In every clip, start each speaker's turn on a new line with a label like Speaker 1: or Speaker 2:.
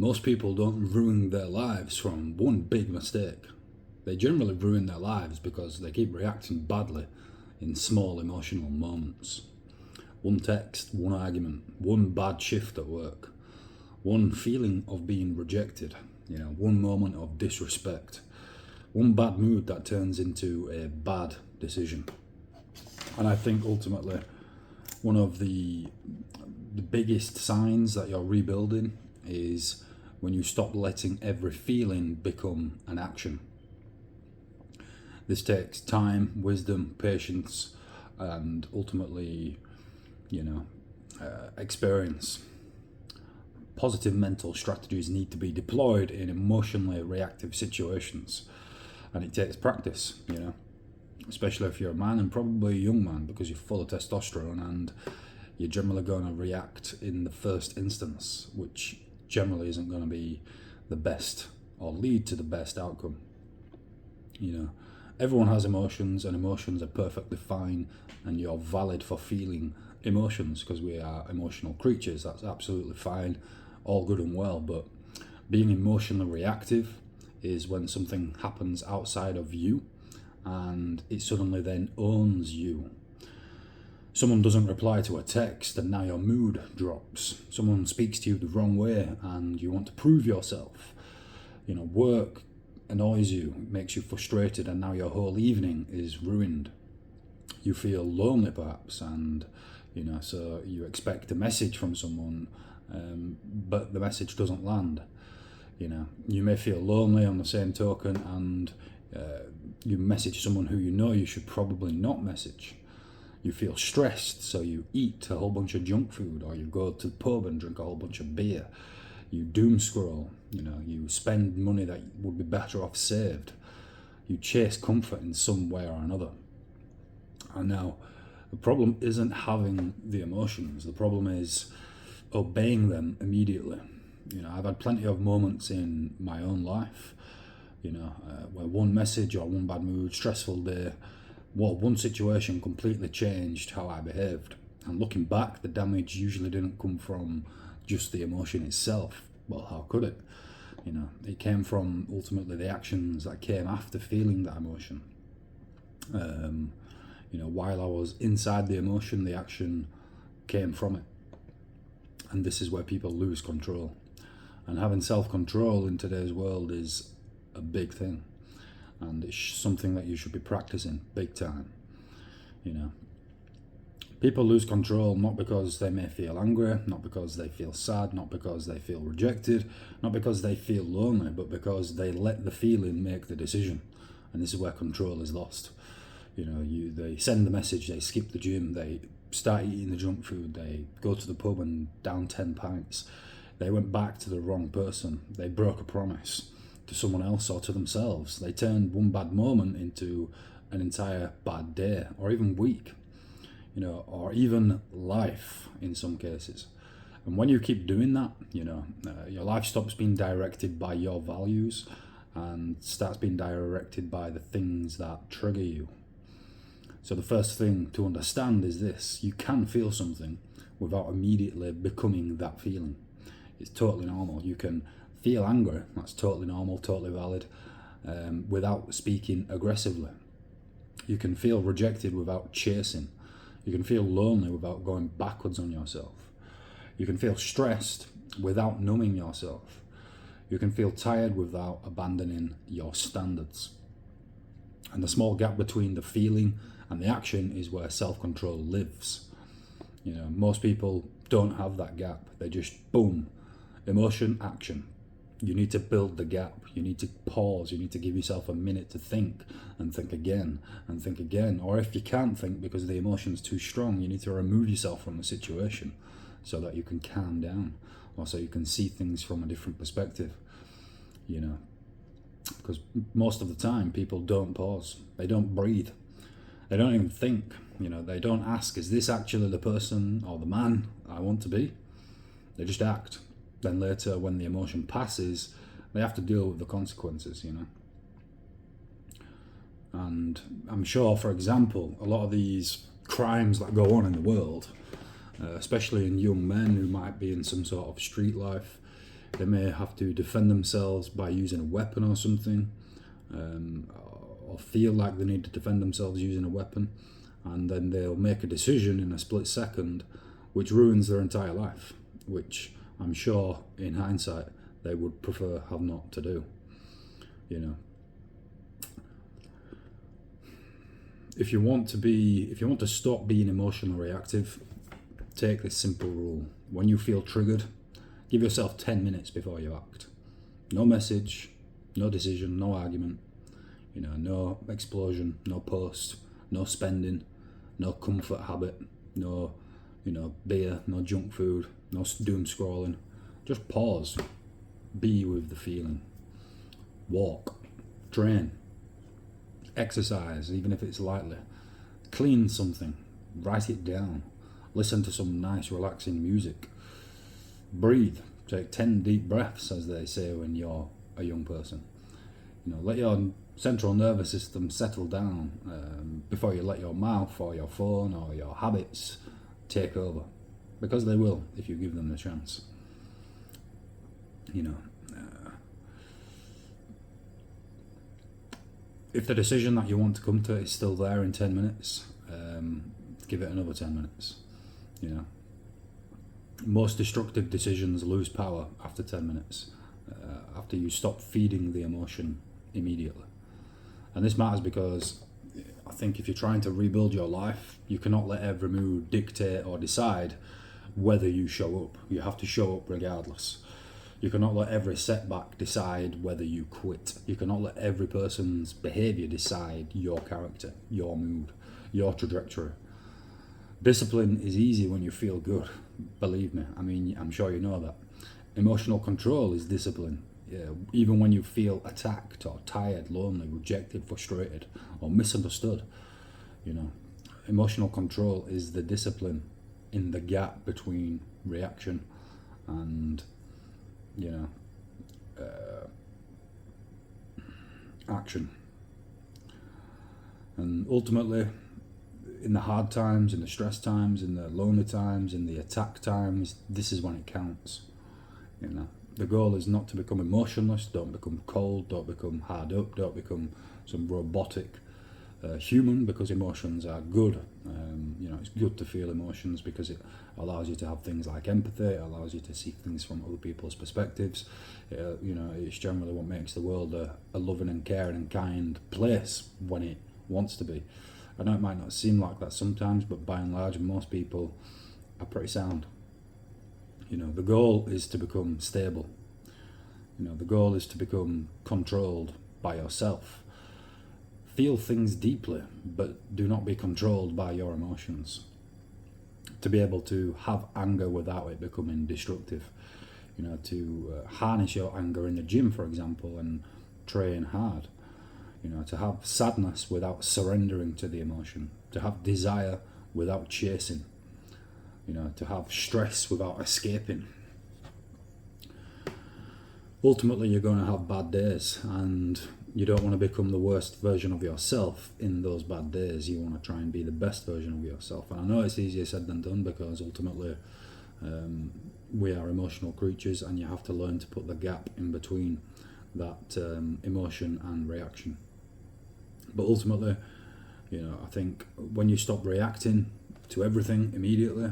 Speaker 1: Most people don't ruin their lives from one big mistake. They generally ruin their lives because they keep reacting badly in small emotional moments. One text, one argument, one bad shift at work, one feeling of being rejected, one moment of disrespect, one bad mood that turns into a bad decision. And I think ultimately one of the biggest signs that you're rebuilding is when you stop letting every feeling become an action. This takes time, wisdom, patience, and ultimately, experience. Positive mental strategies need to be deployed in emotionally reactive situations, and it takes practice, especially if you're a man, and probably a young man, because you're full of testosterone and you're generally going to react in the first instance, which generally isn't going to be the best or lead to the best outcome. Everyone has emotions, and emotions are perfectly fine, and you're valid for feeling emotions because we are emotional creatures. That's absolutely fine, all good and well. But being emotionally reactive is when something happens outside of you and it suddenly then owns you. Someone doesn't reply to a text and now your mood drops. Someone speaks to you the wrong way and you want to prove yourself. Work annoys you, makes you frustrated, and now your whole evening is ruined. You feel lonely perhaps, and so you expect a message from someone, but the message doesn't land. You may feel lonely on the same token, and you message someone who you should probably not message. You feel stressed, so you eat a whole bunch of junk food, or you go to the pub and drink a whole bunch of beer. You doom scroll, you spend money that would be better off saved. You chase comfort in some way or another. And now, the problem isn't having the emotions, the problem is obeying them immediately. I've had plenty of moments in my own life, where one message or one bad mood, stressful day, one situation completely changed how I behaved. And looking back, the damage usually didn't come from just the emotion itself. Well, how could it? It came from ultimately the actions that came after feeling that emotion. While I was inside the emotion, the action came from it. And this is where people lose control. And having self-control in today's world is a big thing. And it's something that you should be practicing big time. People lose control not because they may feel angry, not because they feel sad, not because they feel rejected, not because they feel lonely, but because they let the feeling make the decision. And this is where control is lost. They send the message, they skip the gym, they start eating the junk food, they go to the pub and down 10 pints. They went back to the wrong person. They broke a promise to someone else or to themselves. They turned one bad moment into an entire bad day, or even week, or even life in some cases. And when you keep doing that, your life stops being directed by your values and starts being directed by the things that trigger you. So the first thing to understand is this: you can feel something without immediately becoming that feeling. It's totally normal. You can feel angry, that's totally normal, totally valid, without speaking aggressively. You can feel rejected without chasing. You can feel lonely without going backwards on yourself. You can feel stressed without numbing yourself. You can feel tired without abandoning your standards. And the small gap between the feeling and the action is where self-control lives. Most people don't have that gap. They just boom, emotion, action. You need to build the gap. You need to pause. You need to give yourself a minute to think and think again and think again. Or if you can't think because the emotion's too strong, you need to remove yourself from the situation so that you can calm down, or so you can see things from a different perspective. Because most of the time people don't pause. They don't breathe. They don't even think. They don't ask, is this actually the person or the man I want to be? They just act. Then later, when the emotion passes, they have to deal with the consequences, And I'm sure, for example, a lot of these crimes that go on in the world, especially in young men who might be in some sort of street life, They may have to defend themselves by using a weapon or something, or feel like they need to defend themselves using a weapon, and then they'll make a decision in a split second which ruins their entire life, which I'm sure in hindsight they would prefer have not to do. If you want to stop being emotionally reactive, take this simple rule. When you feel triggered, give yourself 10 minutes before you act. No message, no decision, no argument, no explosion, no post, no spending, no comfort habit, no, beer, no junk food, no doom scrolling. Just pause, be with the feeling. Walk, train, exercise, even if it's lightly. Clean something, write it down, listen to some nice relaxing music. Breathe, take 10 deep breaths, as they say when you're a young person. Let your central nervous system settle down before you let your mouth or your phone or your habits take over, because they will if you give them the chance. If the decision that you want to come to is still there in 10 minutes, give it another 10 minutes. Most destructive decisions lose power after 10 minutes, after you stop feeding the emotion immediately. And this matters because I think if you're trying to rebuild your life, you cannot let every mood dictate or decide whether you show up. You have to show up regardless. You cannot let every setback decide whether you quit. You cannot let every person's behaviour decide your character, your mood, your trajectory. Discipline is easy when you feel good, believe me. I'm sure you know that. Emotional control is discipline. Even when you feel attacked or tired, lonely, rejected, frustrated, or misunderstood. Emotional control is the discipline in the gap between reaction and action. And ultimately, in the hard times, in the stress times, in the lonely times, in the attack times, this is when it counts. The goal is not to become emotionless. Don't become cold, don't become hard up, don't become some robotic human, because emotions are good. It's good to feel emotions because it allows you to have things like empathy. It allows you to see things from other people's perspectives. It's generally what makes the world a loving and caring and kind place when it wants to be. I know it might not seem like that sometimes, but by and large, most people are pretty sound. The goal is to become stable. The goal is to become controlled by yourself. Feel things deeply, but do not be controlled by your emotions. To be able to have anger without it becoming destructive. To harness your anger in the gym, for example, and train hard. To have sadness without surrendering to the emotion. To have desire without chasing. To have stress without escaping. Ultimately, you're going to have bad days, and you don't want to become the worst version of yourself in those bad days. You want to try and be the best version of yourself. And I know it's easier said than done, because ultimately we are emotional creatures, and you have to learn to put the gap in between that emotion and reaction. But ultimately, I think when you stop reacting to everything immediately,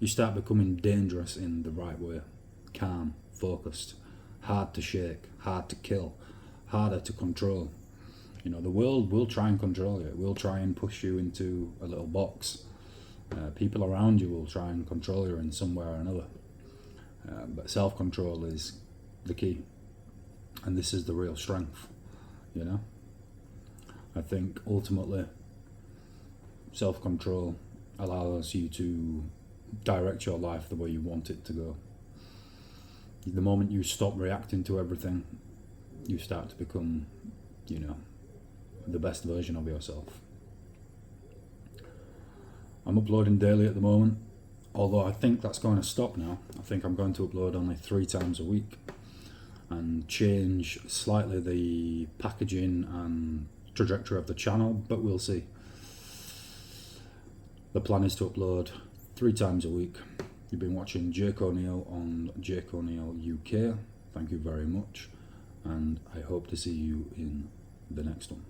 Speaker 1: you start becoming dangerous in the right way. Calm, focused, hard to shake, hard to kill, harder to control. The world will try and control you. It will try and push you into a little box. People around you will try and control you in some way or another. But self-control is the key. And this is the real strength, I think ultimately self-control allows you to direct your life the way you want it to go. The moment you stop reacting to everything, you start to become, the best version of yourself. I'm uploading daily at the moment, although I think that's going to stop now. I think I'm going to upload only 3 times a week and change slightly the packaging and trajectory of the channel, but we'll see. The plan is to upload 3 times a week, You've been watching Jake O'Neill on Jake O'Neill UK. Thank you very much, and I hope to see you in the next one.